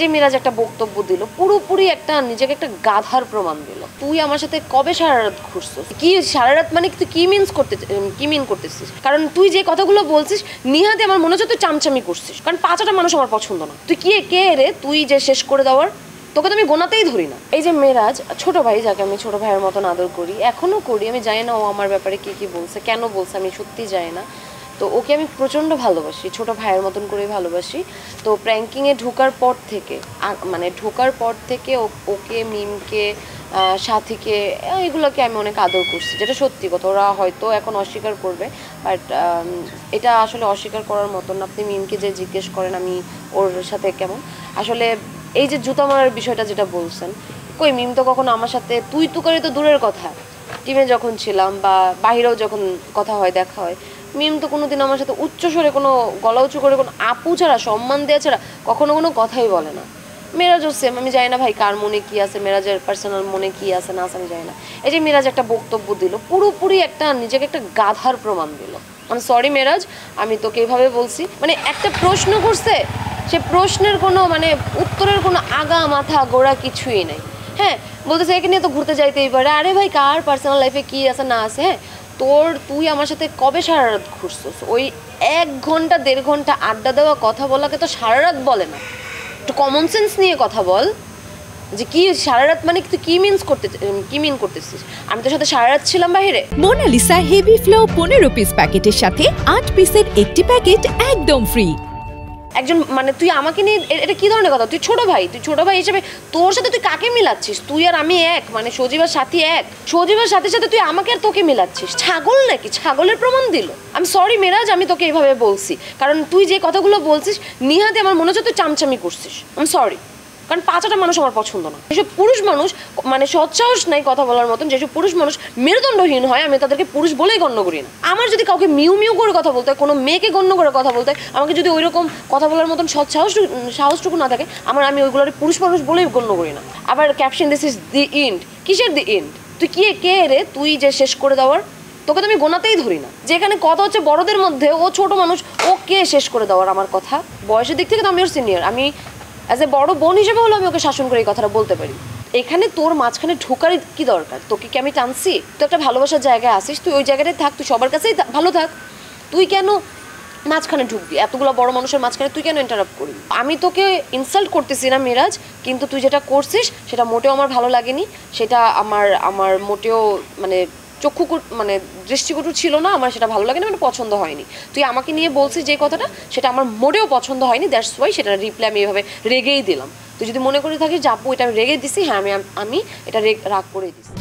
যে মিরাজ একটা বক্তব্য দিল, পুরোপুরি একটা নিজেকে একটা গাধার প্রমাণ দিল। তুই আমার সাথে কবে সারা রাত ঘুরছিস? কি সারা রাত মানে তুই কি মিন করতেছিস? কারণ তুই যে কথাগুলো বলছিস নিহাতে আমার মনে হচ্ছে তুই চামচামি করছিস, কারণ পাঁচটা মানুষ আমার পছন্দ না। তুই কে রে তুই যে শেষ করে দেওয়ার? তোকে তো আমি গোনাতেই ধরি না। এই যে মেরাজ ছোট ভাই, যাকে আমি ছোট ভাইয়ের মতন আদর করি, এখনো করি। আমি জানি না ও আমার ব্যাপারে কি বলছে, কেন বলছে, আমি সত্যি জানি না। তো ওকে আমি প্রচণ্ড ভালোবাসি, ছোট ভাইয়ের মতন করে ভালোবাসি। তো প্র্যাঙ্কিংয়ে ঢোকার পর থেকে ওকে, মিমকে, সাথীকে, এগুলোকে আমি অনেক আদর করছি, যেটা সত্যি কথা। ওরা হয়তো এখন অস্বীকার করবে, বাট এটা আসলে অস্বীকার করার মতন না। আপনি মিমকে যে জিজ্ঞেস করেন আমি ওর সাথে কেমন, আসলে এই যে জুতা মারার বিষয়টা যেটা বলছেন, কই মিম তো কখনো আমার সাথে তুই করে তো দূরের কথা, টিমে যখন ছিলাম বা বাহিরেও যখন কথা হয়, দেখা হয়, মিম তো কোনোদিন আমার সাথে উচ্চস্বরে কোনো গলা উঁচু করে কোনো আপু ছাড়া, সম্মান দেওয়া ছাড়া কখনো কোনো কথাই বলে না। মেরাজও সেম। আমি জানি না ভাই কার মনে কি আছে, মেরাজের পার্সোনাল মনে কি আছে না আছে আমি জানি না। এই যে মেরাজ একটা বক্তব্য দিল, পুরোপুরি একটা নিজেকে একটা গাধার প্রমাণ দিল। আমি সরি মেরাজ, আমি তোকে এইভাবে বলছি। মানে একটা প্রশ্ন করছে, সে প্রশ্নের কোনো মানে উত্তরের কোনো আগা মাথা গোড়া কিছুই নেই। হ্যাঁ, বলতেছে একে নিয়ে তো ঘুরতে যাইতেই পারে। আরে ভাই কার পার্সোনাল লাইফে কি আছে না আছে? হ্যাঁ, তুই আমার সাথে কবে সারা রাত ঘুরছিস? ওই 1 ঘন্টা 1.5 ঘন্টা আড্ডা দেওয়া, কথা বলাকে তো সারা রাত বলে না। একটু কমন সেন্স নিয়ে কথা বল, যে কি সারা রাত মানে তুই কি মিন করতেছিস? আমি তোর সাথে সারা রাত ছিলাম বাইরে। মোনালিসা হেভি ফ্লো 15 পিস প্যাকেটের সাথে 8 পিসের একটি প্যাকেট একদম ফ্রি। একজন মানে তুই আমাকে নিয়ে এটা কি ধরনের কথা? তুই ছোট ভাই হিসেবে তোর সাথে তুই কাকে মিলাচ্ছিস? তুই আর আমি এক, মানে সজীবের সাথী এক। সজীবের সাথে তুই আমাকে আর তোকে মিলাচ্ছিস? ছাগল নাকি? ছাগলের প্রমাণ দিল। আমি সরি মেরাজ, আমি তোকে এইভাবে বলছি, কারণ তুই যে কথাগুলো বলছিস নিহাতে আমার মনে হচ্ছে তুই চামচামি করছিস। আমি সরি, কারণ পাঁচটা মানুষ আমার পছন্দ না। যেসব পুরুষ মানুষ মানে সৎসাহস নাই কথা বলার মতন, যেসব পুরুষ মানুষ মেরুদণ্ডহীন হয়, আমি তাদেরকে পুরুষ বলেই গণ্য করি না। আমার যদি কাউকে মিউ করে কথা বলতে হয়, কোনো মেয়েকে গণ্য করে কথা বলতে হয়, আমাকে যদি ওই রকম কথা বলার মতন সাহসটুকু না থাকে, আমি ওইগুলোর পুরুষ মানুষ বলেই গণ্য করি না। আবার caption this is the end. কিসের দি এন্ড? তুই কে রে তুই যে শেষ করে দেওয়ার? তোকে তো আমি গোনাতেই ধরি না। যেখানে কথা হচ্ছে বড়দের মধ্যে, ও ছোট মানুষ, ও কে শেষ করে দেওয়ার? আমার কথা বয়সের দিক থেকে তো আমি ওর সিনিয়র, আমি অ্যাজ এ বড় বোন হিসেবে হলো আমি ওকে শাসন করে এই কথাটা বলতে পারি। এখানে তোর মাঝখানে ঢোকার কি দরকার? তোকে কি আমি টানছি? তুই একটা ভালোবাসার জায়গায় আসিস, তুই ওই জায়গাটায় থাক, তুই সবার কাছেই ভালো থাক। তুই কেন মাঝখানে ঢুকবি? এতগুলো বড় মানুষের মাঝখানে তুই কেন ইন্টারাপ্ট করবি? আমি তোকে ইনসাল্ট করতেছি না মিরাজ, কিন্তু তুই যেটা করছিস সেটা মোটেও আমার ভালো লাগেনি। সেটা আমার মোটেও মানে মানে দৃষ্টিকটু ছিল না। আমার সেটা ভালো লাগেনি, মানে পছন্দ হয়নি। তুই আমাকে নিয়ে বলছিস যে কথাটা, সেটা আমার মোটেও পছন্দ হয়নি। দ্যাটস ওয়াই সেটা রিপ্লাই আমি এভাবে রেগেই দিলাম। তুই যদি মনে করে থাকিস যে আপু এটা আমি রেগে দিছি, হ্যাঁ আমি এটা রাগ করে দিছি।